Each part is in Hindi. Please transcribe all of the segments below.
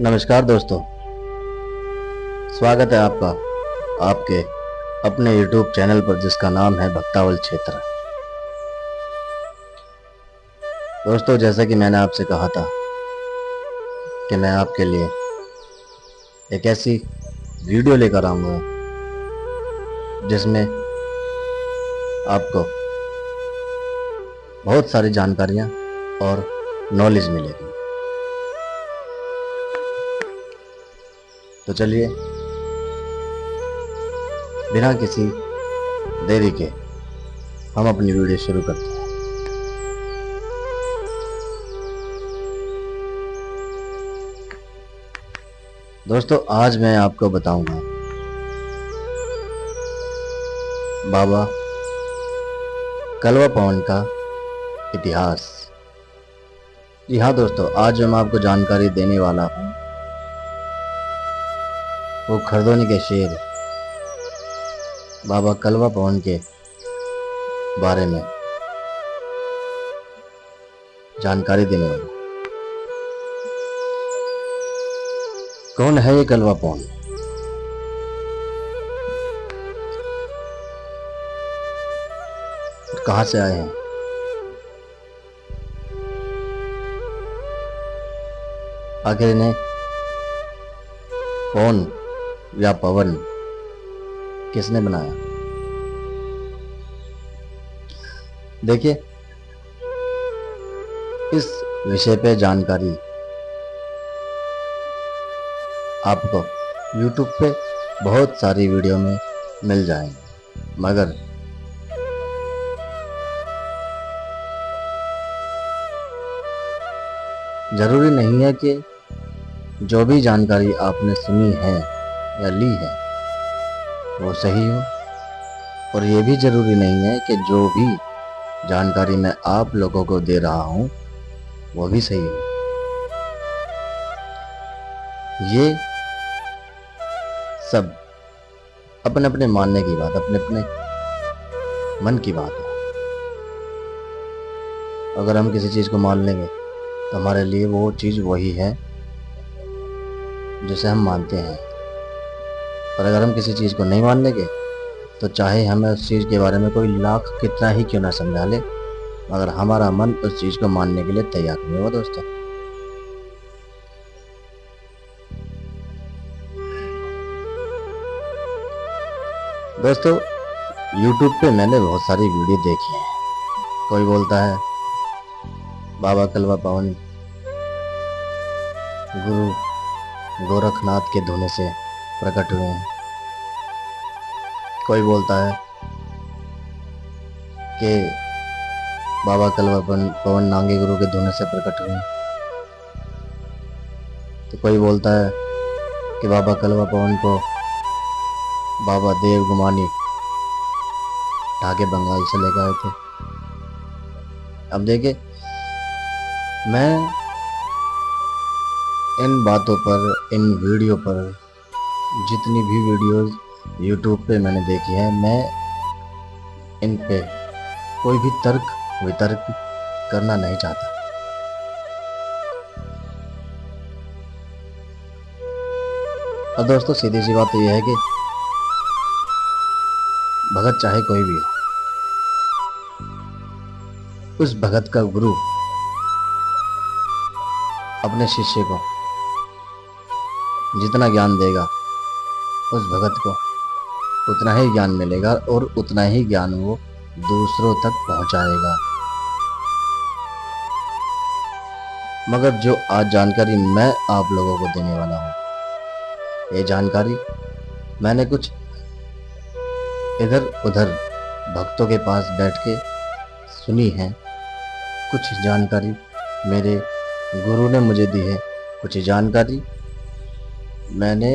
नमस्कार दोस्तों, स्वागत है आपका आपके अपने YouTube चैनल पर जिसका नाम है भक्तावल क्षेत्र। दोस्तों, जैसा कि मैंने आपसे कहा था कि मैं आपके लिए एक ऐसी वीडियो लेकर आऊँगा जिसमें आपको बहुत सारी जानकारियाँ और नॉलेज मिलेगी। तो चलिए बिना किसी देरी के हम अपनी वीडियो शुरू करते हैं। दोस्तों, आज मैं आपको बताऊंगा बाबा कलवा पवन का इतिहास। जी हाँ दोस्तों, आज जो मैं आपको जानकारी देने वाला हूँ वो खरदोनी के शेर बाबा कलवा पवन के बारे में जानकारी देने वाला। कौन है ये कलवा पवन? कहां से आए हैं? आखिर इन्हें पवन या पवन किसने बनाया? देखिए, इस विषय पे जानकारी आपको YouTube पे बहुत सारी वीडियो में मिल जाएंगी, मगर जरूरी नहीं है कि जो भी जानकारी आपने सुनी है या ली है वो सही हो, और ये भी जरूरी नहीं है कि जो भी जानकारी मैं आप लोगों को दे रहा हूं वो भी सही हो। ये सब अपने अपने मानने की बात, अपने अपने मन की बात है। अगर हम किसी चीज को मान लेंगे तो हमारे लिए वो चीज वही है जिसे हम मानते हैं, और अगर हम किसी चीज़ को नहीं मान लेंगे तो चाहे हमें उस चीज़ के बारे में कोई लाख कितना ही क्यों ना समझा ले, मगर हमारा मन उस चीज़ को मानने के लिए तैयार नहीं होगा। दोस्तों, YouTube पे मैंने बहुत सारी वीडियो देखी हैं। कोई बोलता है बाबा कलवा पवन गुरु गोरखनाथ के धोने से प्रकट हुए हैं। कोई बोलता है कि बाबा कलवा पवन नांगे गुरु के धोने से प्रकट हुए हैं। तो कोई बोलता है कि बाबा कलवा पवन को बाबा देव गुमानी ढाके बंगाल से लेकर आए थे। अब देखिए, मैं इन बातों पर, इन वीडियो पर, जितनी भी वीडियोस YouTube पे मैंने देखी है, मैं इन पे कोई भी तर्क वितर्क करना नहीं चाहता। और दोस्तों, सीधी सी बात तो यह है कि भगत चाहे कोई भी हो, उस भगत का गुरु अपने शिष्य को जितना ज्ञान देगा उस भगत को उतना ही ज्ञान मिलेगा और उतना ही ज्ञान वो दूसरों तक पहुंचाएगा। मगर जो आज जानकारी मैं आप लोगों को देने वाला हूं, ये जानकारी मैंने कुछ इधर उधर भक्तों के पास बैठ के सुनी है। कुछ जानकारी मेरे गुरु ने मुझे दी है, कुछ जानकारी मैंने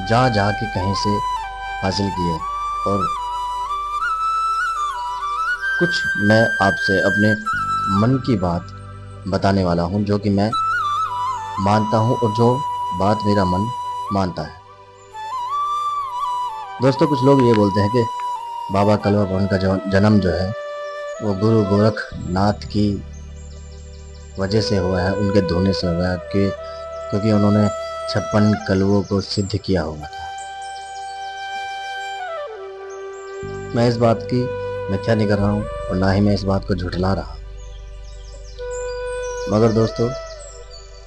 जा के कहीं से हासिल की है, और कुछ मैं आपसे अपने मन की बात बताने वाला हूं, जो कि मैं मानता हूं और जो बात मेरा मन मानता है। दोस्तों, कुछ लोग ये बोलते हैं कि बाबा कलवा पवन का जन्म जो है वो गुरु गोरखनाथ की वजह से हुआ है, उनके धोने से हुआ है, क्योंकि उन्होंने 56 कलवों को सिद्ध किया हुआ था। मैं इस बात की मिथ्या नहीं कर रहा हूँ और ना ही मैं इस बात को झुठला रहा, मगर दोस्तों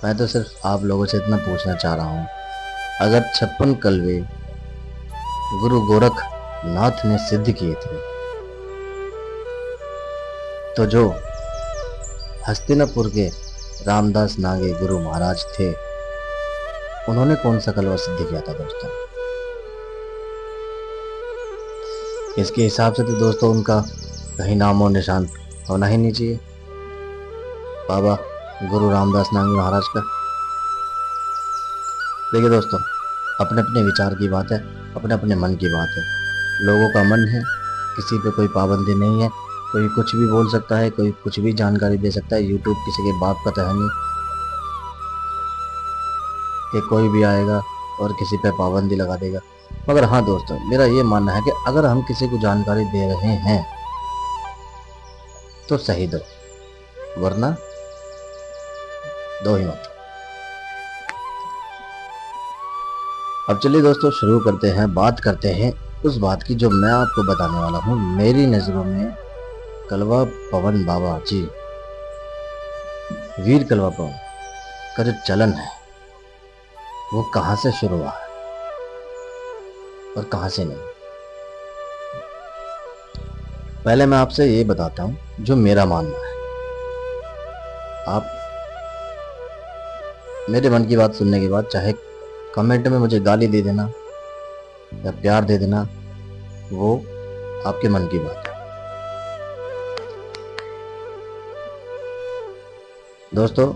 मैं तो सिर्फ आप लोगों से इतना पूछना चाह रहा हूँ, अगर 56 कलवे गुरु गोरखनाथ ने सिद्ध किए थे, तो जो हस्तिनापुर के रामदास नागे गुरु महाराज थे, उन्होंने कौन सा कलवा सिद्ध किया था दोस्तों? इसके हिसाब से तो दोस्तों उनका कहीं नाम और निशान होना ही नहीं चाहिए, बाबा गुरु रामदास नागे महाराज का। देखिए दोस्तों, अपने अपने विचार की बात है, अपने अपने मन की बात है। लोगों का मन है, किसी पे कोई पाबंदी नहीं है, कोई कुछ भी बोल सकता है, कोई कुछ भी जानकारी दे सकता है। यूट्यूब किसी के बाप का तो है नहीं कि कोई भी आएगा और किसी पे पाबंदी लगा देगा। मगर हाँ दोस्तों, मेरा ये मानना है कि अगर हम किसी को जानकारी दे रहे हैं तो सही दो, वरना दो ही मत। अब चलिए दोस्तों शुरू करते हैं, बात करते हैं उस बात की जो मैं आपको बताने वाला हूँ। मेरी नज़रों में कलवा पवन बाबा जी, वीर कलवा पवन का जो चलन है वो कहाँ से शुरू हुआ है और कहाँ से नहीं। पहले मैं आपसे ये बताता हूँ जो मेरा मानना है। आप मेरे मन की बात सुनने के बाद चाहे कमेंट में मुझे गाली दे देना या प्यार दे देना, वो आपके मन की बात है। दोस्तों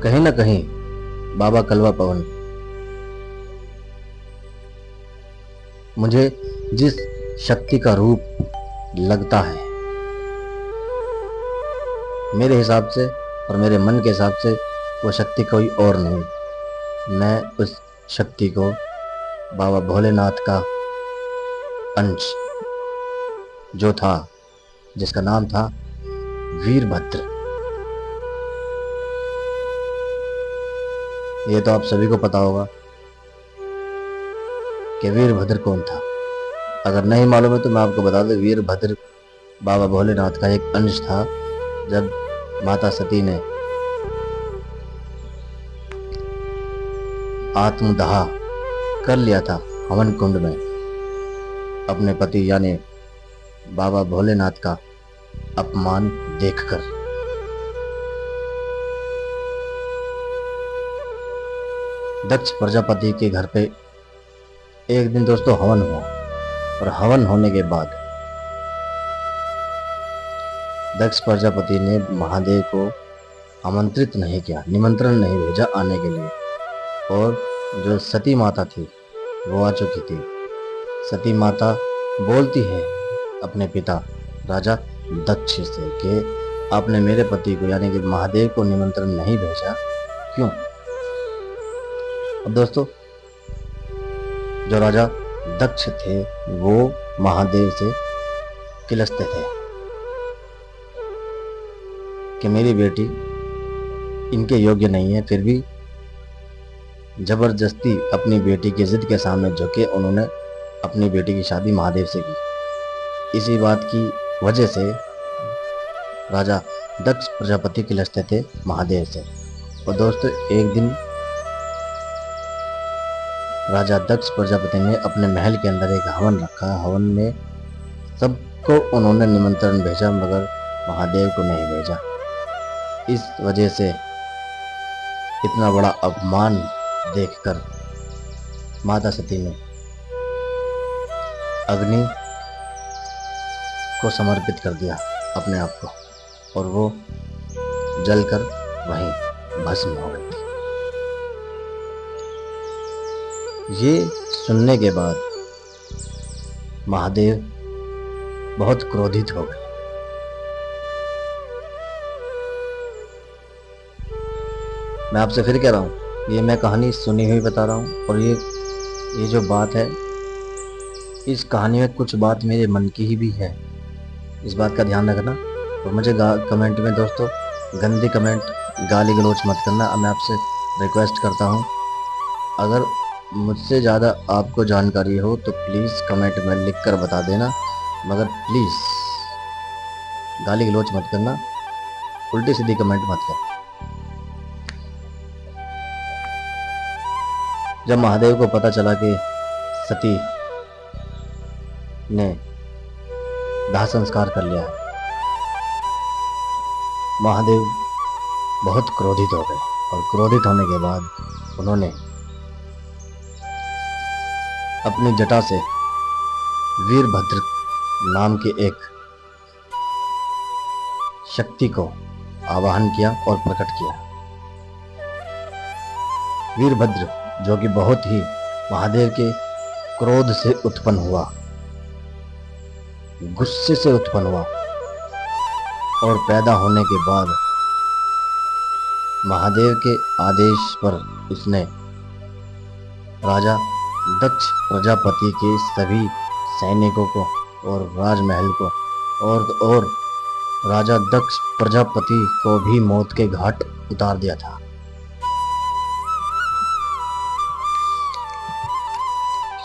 कहीं ना कहीं बाबा कलवा पवन मुझे जिस शक्ति का रूप लगता है, मेरे हिसाब से और मेरे मन के हिसाब से वो शक्ति कोई और नहीं। मैं उस शक्ति को बाबा भोलेनाथ का अंश जो था, जिसका नाम था वीरभद्र, ये तो आप सभी को पता होगा कि वीरभद्र कौन था। अगर नहीं मालूम है तो मैं आपको बता दूं, वीरभद्र बाबा भोलेनाथ का एक अंश था। जब माता सती ने आत्मदाह कर लिया था हवन कुंड में, अपने पति यानी बाबा भोलेनाथ का अपमान देखकर, दक्ष प्रजापति के घर पे एक दिन दोस्तों हवन हुआ, और हवन होने के बाद दक्ष प्रजापति ने महादेव को आमंत्रित नहीं किया, निमंत्रण नहीं भेजा आने के लिए। और जो सती माता थी वो आ चुकी थी। सती माता बोलती है अपने पिता राजा दक्ष से कि आपने मेरे पति को यानी कि महादेव को निमंत्रण नहीं भेजा, क्यों? अब दोस्तों जो राजा दक्ष थे वो महादेव से किलसते थे कि मेरी बेटी इनके योग्य नहीं है, फिर भी जबरदस्ती अपनी बेटी की जिद के सामने झुके उन्होंने अपनी बेटी की शादी महादेव से की। इसी बात की वजह से राजा दक्ष प्रजापति किलसते थे महादेव से। और दोस्तों एक दिन राजा दक्ष प्रजापति ने अपने महल के अंदर एक हवन रखा। हवन में सबको उन्होंने निमंत्रण भेजा मगर महादेव को नहीं भेजा। इस वजह से इतना बड़ा अपमान देखकर माता सती ने अग्नि को समर्पित कर दिया अपने आप को, और वो जलकर वहीं भस्म हो गई थी। ये सुनने के बाद महादेव बहुत क्रोधित हो गए। मैं आपसे फिर कह रहा हूँ, ये मैं कहानी सुनी हुई बता रहा हूँ, और ये जो बात है, इस कहानी में कुछ बात मेरे मन की ही भी है। इस बात का ध्यान रखना, और मुझे कमेंट में दोस्तों गंदी कमेंट, गाली गलौज मत करना, मैं आपसे रिक्वेस्ट करता हूँ। अगर मुझसे ज़्यादा आपको जानकारी हो तो प्लीज़ कमेंट में लिख कर बता देना, मगर प्लीज़ गाली गलौज मत करना, उल्टी सीधी कमेंट मत कर। जब महादेव को पता चला कि सती ने दाह संस्कार कर लिया है, महादेव बहुत क्रोधित हो गए और क्रोधित होने के बाद उन्होंने अपनी जटा से वीरभद्र नाम के एक शक्ति को आवाहन किया और प्रकट किया। वीरभद्र जो कि बहुत ही महादेव के क्रोध से उत्पन्न हुआ, गुस्से से उत्पन्न हुआ, और पैदा होने के बाद महादेव के आदेश पर उसने राजा दक्ष प्रजापति के सभी सैनिकों को और राजमहल को और राजा दक्ष प्रजापति को भी मौत के घाट उतार दिया था।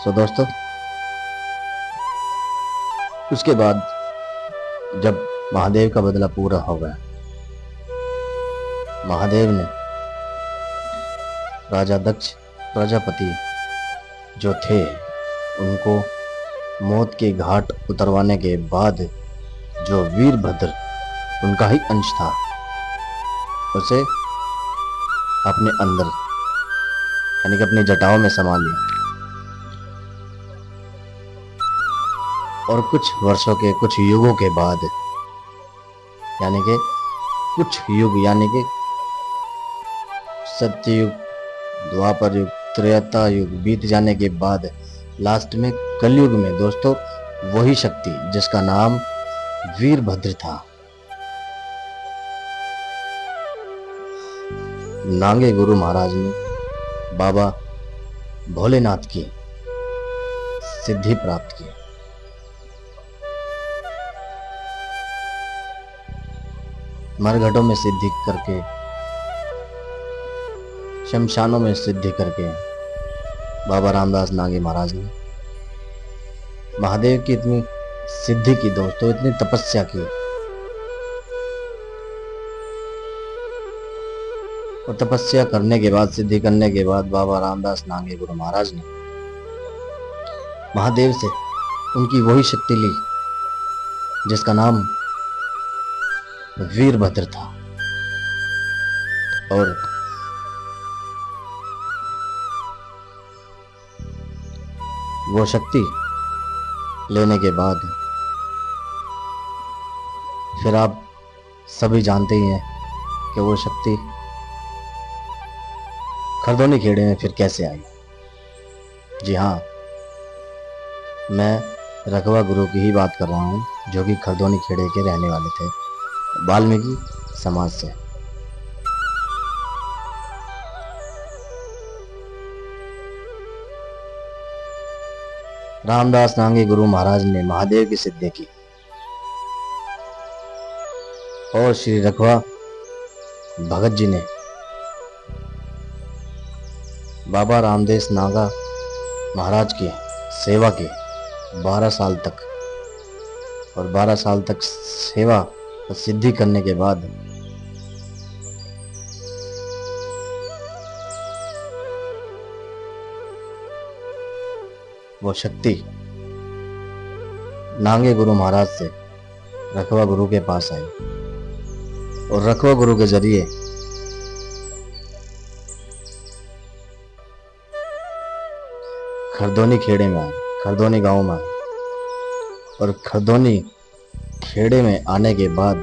सो दोस्तों, उसके बाद जब महादेव का बदला पूरा हो गया, महादेव ने राजा दक्ष प्रजापति जो थे उनको मौत के घाट उतरवाने के बाद जो वीरभद्र उनका ही अंश था उसे अपने अंदर यानी कि अपनी जटाओं में समा लिया, और कुछ वर्षों के, कुछ युगों के बाद, यानी कि कुछ युग यानी कि सत्ययुग, द्वापर युग, त्रेता युग बीत जाने के बाद लास्ट में कलयुग में दोस्तों वही शक्ति जिसका नाम वीरभद्र था, नांगे गुरु महाराज ने बाबा भोलेनाथ की सिद्धि प्राप्त की। मरघटों में सिद्धि करके, शमशानों में सिद्धि करके बाबा रामदास नांगे महाराज ने महादेव की इतनी सिद्धि की दोस्तों, इतनी तपस्या की, और तपस्या करने के बाद, सिद्धि करने के बाद बाबा रामदास नांगे गुरु महाराज ने महादेव से उनकी वही शक्ति ली जिसका नाम वीरभद्र था, और वो शक्ति लेने के बाद फिर आप सभी जानते ही हैं कि वो शक्ति खरदोनी खेड़े में फिर कैसे आई। जी हाँ, मैं रखवा गुरु की ही बात कर रहा हूँ, जो कि खरदोनी खेड़े के रहने वाले थे, वाल्मीकि समाज से। रामदास नांगे गुरु महाराज ने महादेव की सिद्धि की, और श्री रखवा भगत जी ने बाबा रामदेव नागा महाराज की सेवा की 12 साल तक, और 12 साल तक सेवा और सिद्धि करने के बाद वो शक्ति नांगे गुरु महाराज से रखवा गुरु के पास आई, और रखवा गुरु के जरिए खरदोनी खेड़े में आए, खरदोनी गांव में आए, और खरदोनी खेड़े में आने के बाद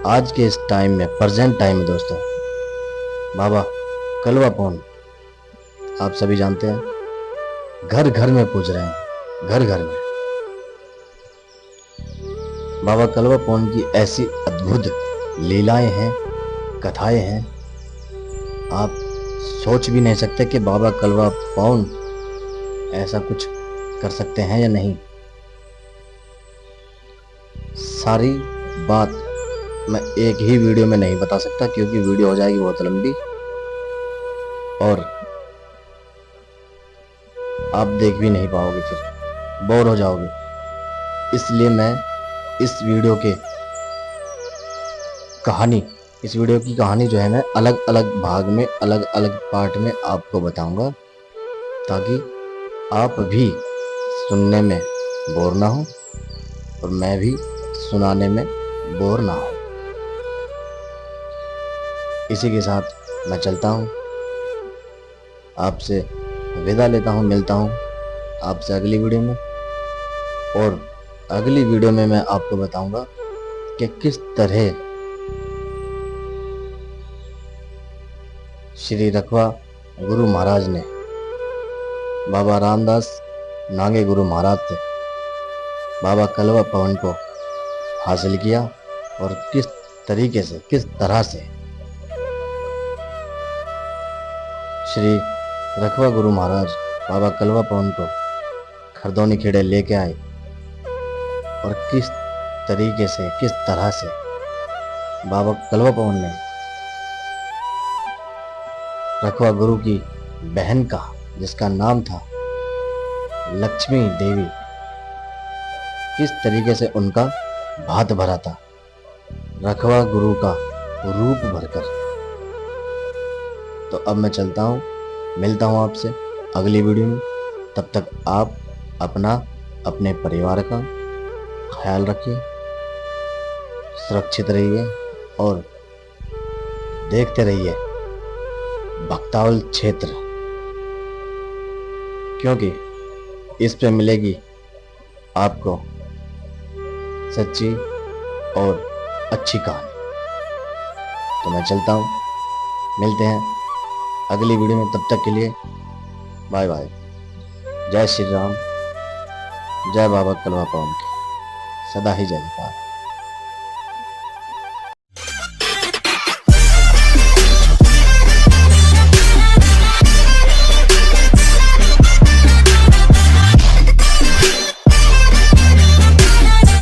आज के इस टाइम में, प्रेजेंट टाइम में दोस्तों, बाबा कलवा पौन आप सभी जानते हैं, घर घर में पूज रहे हैं, घर घर में। बाबा कलवा पौन की ऐसी अद्भुत लीलाएं हैं, कथाएं हैं, आप सोच भी नहीं सकते कि बाबा कलवा पौन ऐसा कुछ कर सकते हैं या नहीं। सारी बात मैं एक ही वीडियो में नहीं बता सकता, क्योंकि वीडियो हो जाएगी बहुत लंबी और आप देख भी नहीं पाओगे, फिर बोर हो जाओगे। इसलिए मैं इस वीडियो की कहानी जो है मैं अलग अलग भाग में, अलग अलग पार्ट में आपको बताऊंगा, ताकि आप भी सुनने में बोर ना हो और मैं भी सुनाने में बोर ना हो। इसी के साथ मैं चलता हूँ, आपसे विदा लेता हूँ। मिलता हूँ आपसे अगली वीडियो में, और अगली वीडियो में मैं आपको बताऊंगा कि किस तरह श्री रखवा गुरु महाराज ने बाबा रामदास नागे गुरु महाराज से बाबा कलवा पवन को हासिल किया, और किस तरीके से, किस तरह से श्री रखवा गुरु महाराज बाबा कलवा पवन को खरदौनी खेड़े लेके आए, और किस तरीके से, किस तरह से बाबा कलवा पवन ने रखवा गुरु की बहन का, जिसका नाम था लक्ष्मी देवी, किस तरीके से उनका भात भरा था रखवा गुरु का रूप भरकर। तो अब मैं चलता हूँ, मिलता हूँ आपसे अगली वीडियो में। तब तक आप अपना, अपने परिवार का ख्याल रखिए, सुरक्षित रहिए और देखते रहिए भक्तावल क्षेत्र, क्योंकि इस पे मिलेगी आपको सच्ची और अच्छी कहानी। तो मैं चलता हूँ, मिलते हैं अगली वीडियो में। तब तक के लिए बाय बाय। जय श्री राम, जय बाबा कलवा पवन की सदा ही जयकार।